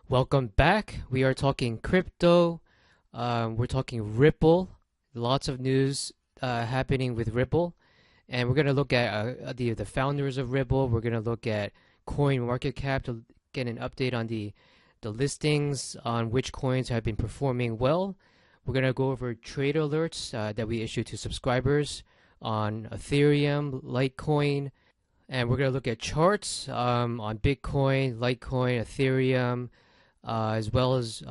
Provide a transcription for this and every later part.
Welcome back. We are talking crypto. We're talking Ripple. Lots of news happening with Ripple, and we're gonna look at the founders of Ripple. We're gonna look at coin market cap to get an update on the listings on which coins have been performing well. We're gonna go over trade alerts that we issue to subscribers on Ethereum, Litecoin, and we're gonna look at charts on Bitcoin, Litecoin, Ethereum as well as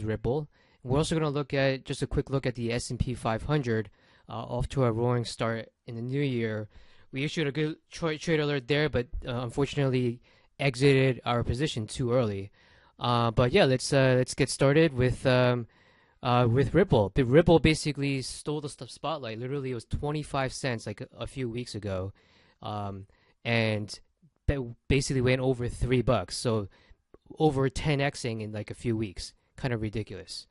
Ripple. We're also going to look at just a quick look at the S&P 500 off to a roaring start in the new year. We issued a good trade alert there, but unfortunately exited our position too early. But yeah, let's get started with Ripple. The Ripple basically stole the spotlight. Literally, it was 25 cents like a few weeks ago, and basically went over $3. So over 10xing in like a few weeks. Kind of ridiculous.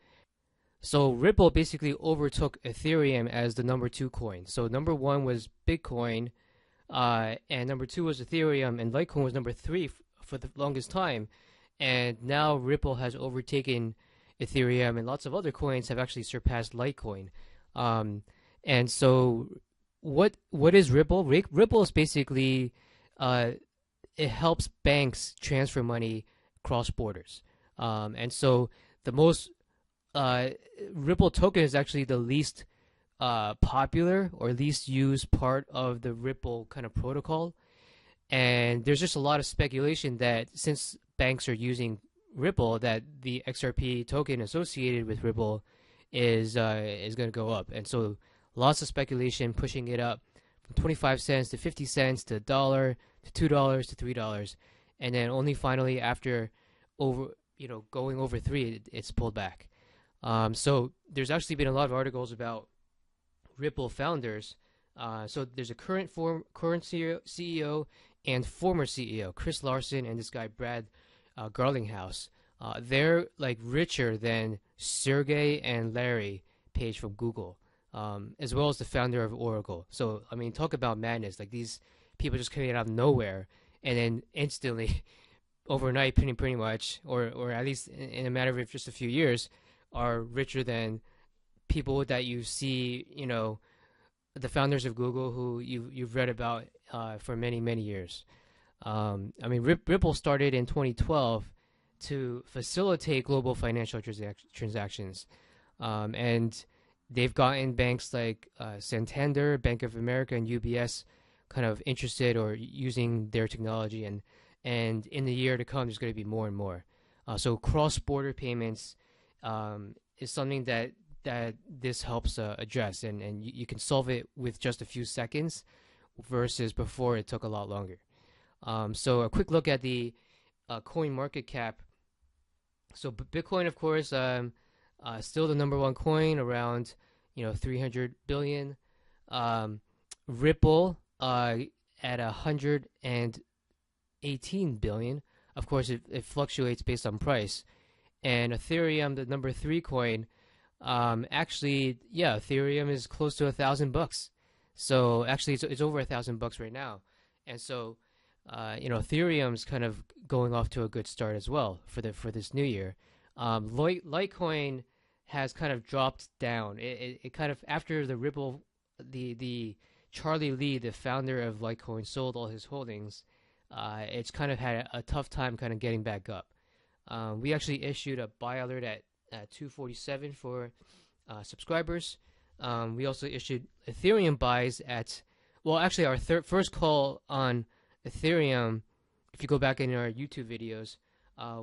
So Ripple basically overtook Ethereum as the number two coin. So number one was Bitcoin, and number two was Ethereum, and Litecoin was number three for the longest time. And now Ripple has overtaken Ethereum, and lots of other coins have actually surpassed Litecoin. And so, what is Ripple? Ripple is basically it helps banks transfer money cross borders. And so the most Ripple token is actually the least popular or least used part of the Ripple kind of protocol. And there's just a lot of speculation that since banks are using Ripple, that the XRP token associated with Ripple is going to go up. And so lots of speculation pushing it up from 25 cents to 50 cents to $1 to $2 to $3. And then only finally after going over three, it's pulled back. So there's actually been a lot of articles about Ripple founders. So there's a current CEO and former CEO, Chris Larsen, and this guy Brad Garlinghouse. They're like richer than Sergey and Larry page from Google, as well as the founder of Oracle. So I mean, talk about madness! Like these people just coming out of nowhere and then instantly overnight pretty much, or at least in a matter of just a few years, are richer than people that you see, the founders of Google who you've read about for many years. I mean, Ripple started in 2012 to facilitate global financial transactions, and they've gotten banks like Santander, Bank of America, and UBS kind of interested or using their technology, and in the year to come, there's going to be more and more. So cross-border payments is something that this helps address, and you can solve it with just a few seconds versus before it took a lot longer. So a quick look at the coin market cap. So Bitcoin, of course, still the number one coin, around 300 billion. Ripple at 118 billion. Of course, it fluctuates based on price. And Ethereum, the number three coin, actually, yeah, Ethereum is close to $1,000. So actually, it's over $1,000 right now. And so, Ethereum's kind of going off to a good start as well for this new year. Litecoin has kind of dropped down. It kind of, after the Ripple, the Charlie Lee, the founder of Litecoin, sold all his holdings. It's kind of had a tough time kind of getting back up. We actually issued a buy alert at 247 for subscribers. We also issued Ethereum buys at, well, actually our first call on Ethereum, if you go back in our YouTube videos,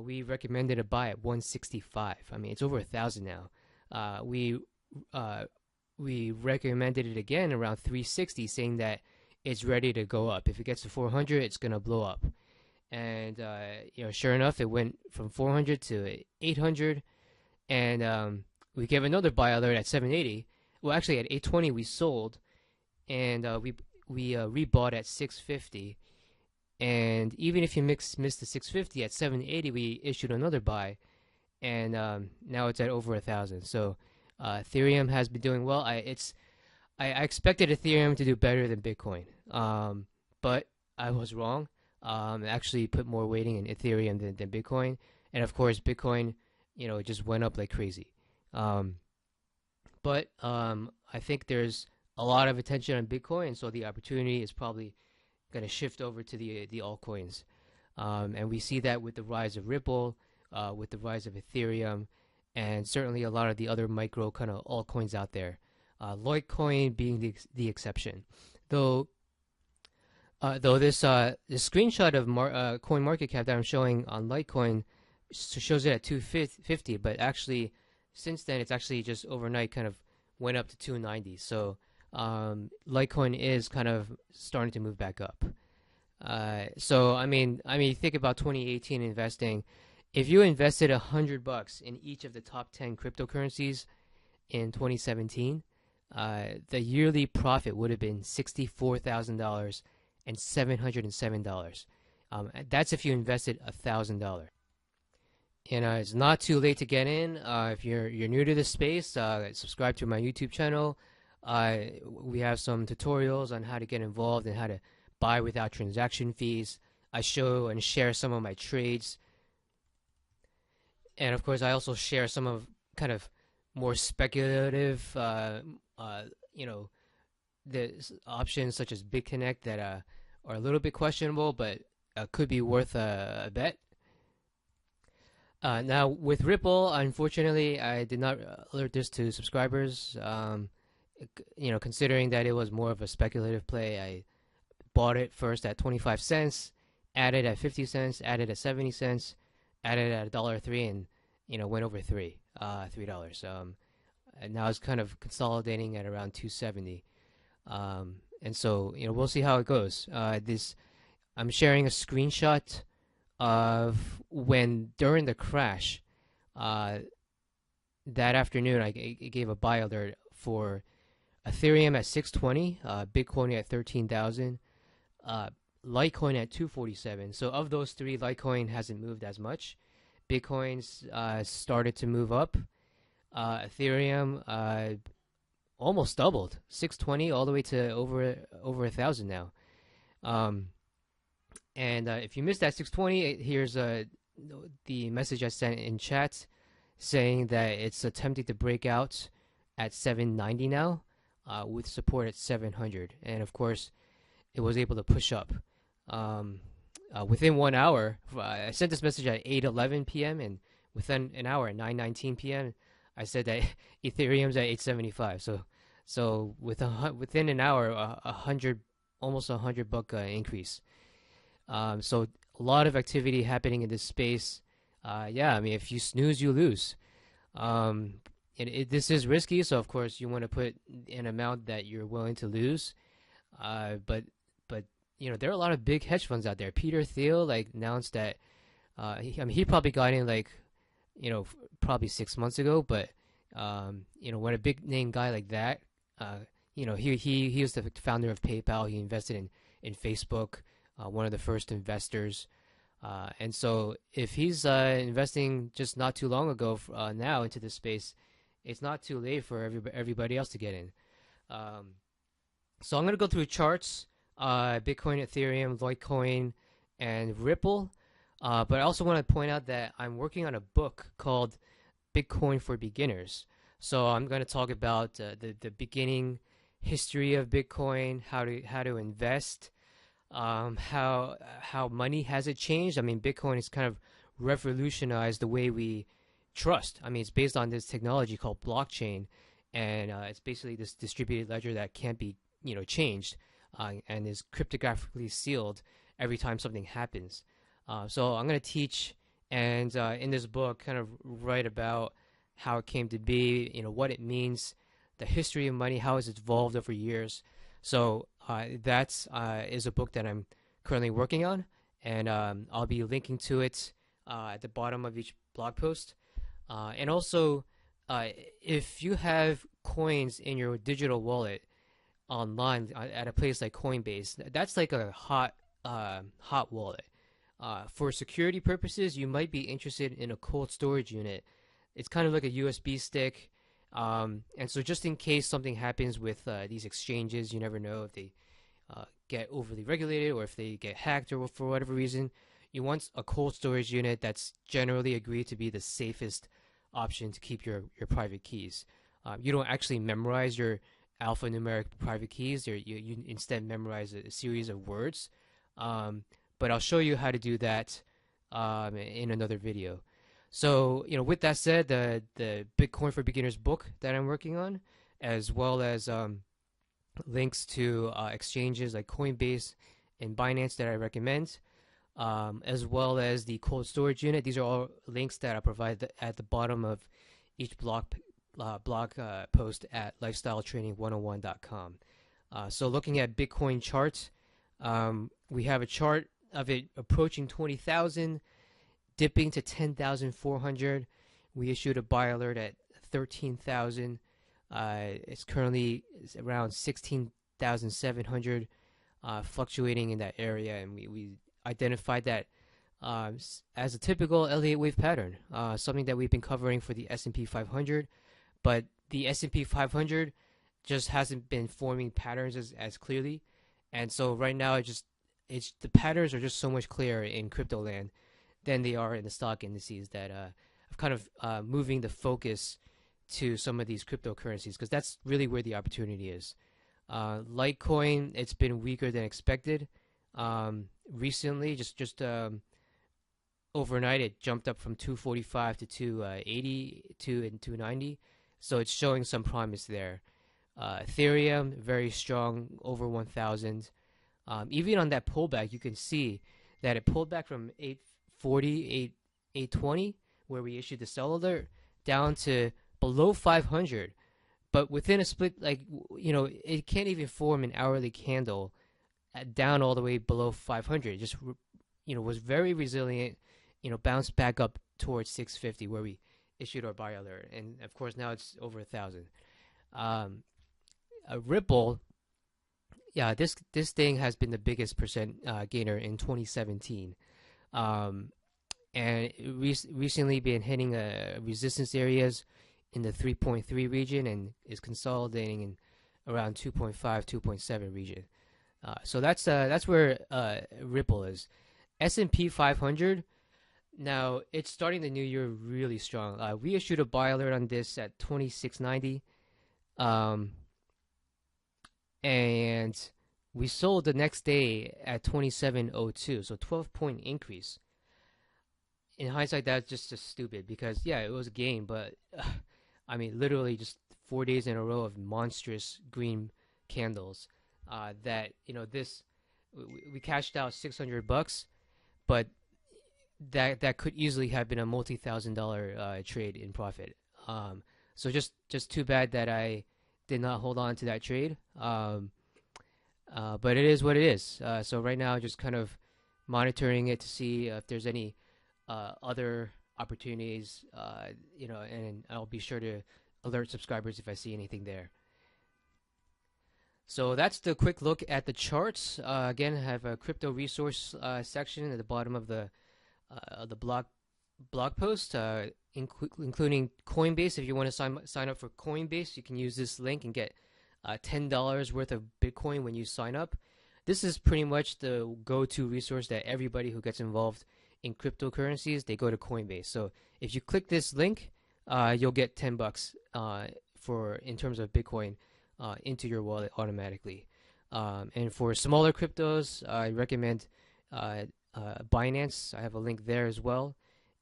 we recommended a buy at 165. I mean, it's over 1,000 now. We recommended it again around 360, saying that it's ready to go up. If it gets to 400, it's going to blow up. And sure enough, it went from 400 to 800, and we gave another buy alert at 780. Well, actually at 820 we sold, and we rebought at 650. And even if you missed the 650 at 780, we issued another buy, and now it's at over 1,000. So Ethereum has been doing well. I expected Ethereum to do better than Bitcoin, but I was wrong. Actually put more weighting in Ethereum than Bitcoin, and of course Bitcoin, it just went up like crazy. Um, but I think there's a lot of attention on Bitcoin, so the opportunity is probably going to shift over to the altcoins. And we see that with the rise of Ripple, with the rise of Ethereum, and certainly a lot of the other micro kind of altcoins out there. Litecoin being the exception, though. Though this screenshot of coin market cap that I'm showing on Litecoin shows it at 250, but actually since then it's actually just overnight kind of went up to 290. So Litecoin is kind of starting to move back up. So I mean, think about 2018 investing. If you invested $100 in each of the top 10 cryptocurrencies in 2017, the yearly profit would have been $64,000 and $707. That's if you invested $1,000. And it's not too late to get in. If you're new to this space, subscribe to my YouTube channel. We have some tutorials on how to get involved and how to buy without transaction fees. I show and share some of my trades. And of course, I also share some of kind of more speculative, the options such as BitConnect that are a little bit questionable, but could be worth a bet. Now with Ripple, unfortunately, I did not alert this to subscribers. Considering that it was more of a speculative play, I bought it first at 25 cents, added at 50 cents, added at 70 cents, added at $1.03, and went over $3. And now it's kind of consolidating at around 270. And so we'll see how it goes. I'm sharing a screenshot of when during the crash that afternoon I gave a buy alert for Ethereum at 620, Bitcoin at 13,000, Litecoin at 247. So of those three, Litecoin hasn't moved as much. Bitcoin's started to move up. Ethereum almost doubled, 620 all the way to over 1,000 now. And if you missed that 620, here's the message I sent in chat saying that it's attempting to break out at 790 now, with support at 700. And of course, it was able to push up. Within 1 hour, I sent this message at 8:11 p.m. and within an hour at 9:19 p.m. I said that Ethereum's at 875. So within an hour, almost $100 increase. So a lot of activity happening in this space. If you snooze, you lose. This is risky, so of course you want to put an amount that you're willing to lose. But there are a lot of big hedge funds out there. Peter Thiel announced that he probably got in probably 6 months ago. But when a big name guy like that, he was the founder of PayPal. He invested in Facebook, one of the first investors. And so if he's investing just not too long ago now into this space, it's not too late for everybody else to get in. So I'm going to go through charts, Bitcoin, Ethereum, Litecoin, and Ripple. But I also want to point out that I'm working on a book called Bitcoin for Beginners. So I'm going to talk about the beginning history of Bitcoin, how to invest, how money has it changed. Bitcoin has kind of revolutionized the way we trust. It's based on this technology called blockchain, and it's basically this distributed ledger that can't be changed, and is cryptographically sealed every time something happens. So I'm going to teach and in this book kind of write about how it came to be, what it means, the history of money, how it's evolved over years. So that is a book that I'm currently working on, and I'll be linking to it at the bottom of each blog post. And also, if you have coins in your digital wallet online at a place like Coinbase, that's like a hot wallet. For security purposes, you might be interested in a cold storage unit. It's kind of like a USB stick. And so just in case something happens with these exchanges, you never know if they get overly regulated or if they get hacked or for whatever reason, you want a cold storage unit that's generally agreed to be the safest option to keep your private keys. You don't actually memorize your alphanumeric private keys. You instead memorize a series of words. But I'll show you how to do that in another video. So, with that said, the Bitcoin for Beginners book that I'm working on, as well as links to exchanges like Coinbase and Binance that I recommend, as well as the cold storage unit. These are all links that I provide at the bottom of each blog post at lifestyletraining101.com. So looking at Bitcoin charts, we have a chart of it approaching 20,000, dipping to 10,400. We issued a buy alert at 13,000. It's currently around 16,700, fluctuating in that area, and we identified that as a typical Elliott wave pattern, something that we've been covering for the S&P 500, but the S&P 500 just hasn't been forming patterns as clearly, and so right now it's the patterns are just so much clearer in crypto land than they are in the stock indices that I've kind of moving the focus to some of these cryptocurrencies because that's really where the opportunity is. Litecoin, it's been weaker than expected. Recently, just overnight, it jumped up from 245 to 280 and 290, so it's showing some promise there. Ethereum, very strong, over 1,000. Even on that pullback, you can see that it pulled back from 840, 820, where we issued the sell alert, down to below 500. But within a split, it can't even form an hourly candle down all the way below 500. It just, was very resilient, bounced back up towards 650, where we issued our buy alert. And, of course, now it's over 1,000. A Ripple, yeah, this thing has been the biggest percent gainer in 2017, and recently been hitting resistance areas in the 3.3 region and is consolidating in around 2.5, 2.7 region. So that's where Ripple is. S&P 500. Now it's starting the new year really strong. We issued a buy alert on this at 2690. And we sold the next day at 2702, so 12-point increase. In hindsight, that's just stupid because, yeah, it was a gain, but literally just 4 days in a row of monstrous green candles. We cashed out $600, but that could easily have been a multi-$1,000 trade in profit. So just too bad that I did not hold on to that trade, but it is what it is. So right now, just kind of monitoring it to see if there's any other opportunities, and I'll be sure to alert subscribers if I see anything there. So that's the quick look at the charts. Again, I have a crypto resource section at the bottom of the blog post, including Coinbase. If you want to sign up for Coinbase, you can use this link and get $10 worth of Bitcoin when you sign up. This is pretty much the go-to resource that everybody who gets involved in cryptocurrencies, they go to Coinbase. So if you click this link, you'll get $10 in terms of Bitcoin into your wallet automatically. And for smaller cryptos, I recommend Binance. I have a link there as well.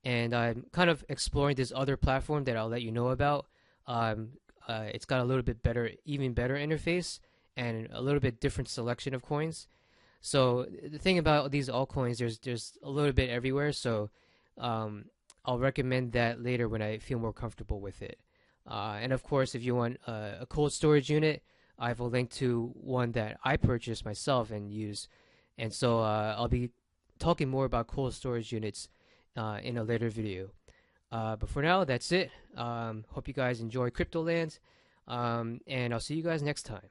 And I'm kind of exploring this other platform that I'll let you know about. It's got a little bit better, even better interface and a little bit different selection of coins. So the thing about these altcoins, there's a little bit everywhere. So I'll recommend that later when I feel more comfortable with it. And of course, if you want a cold storage unit, I have a link to one that I purchased myself and use. And so I'll be talking more about cold storage units in a later video. But for now, that's it. Hope you guys enjoy Cryptoland, and I'll see you guys next time.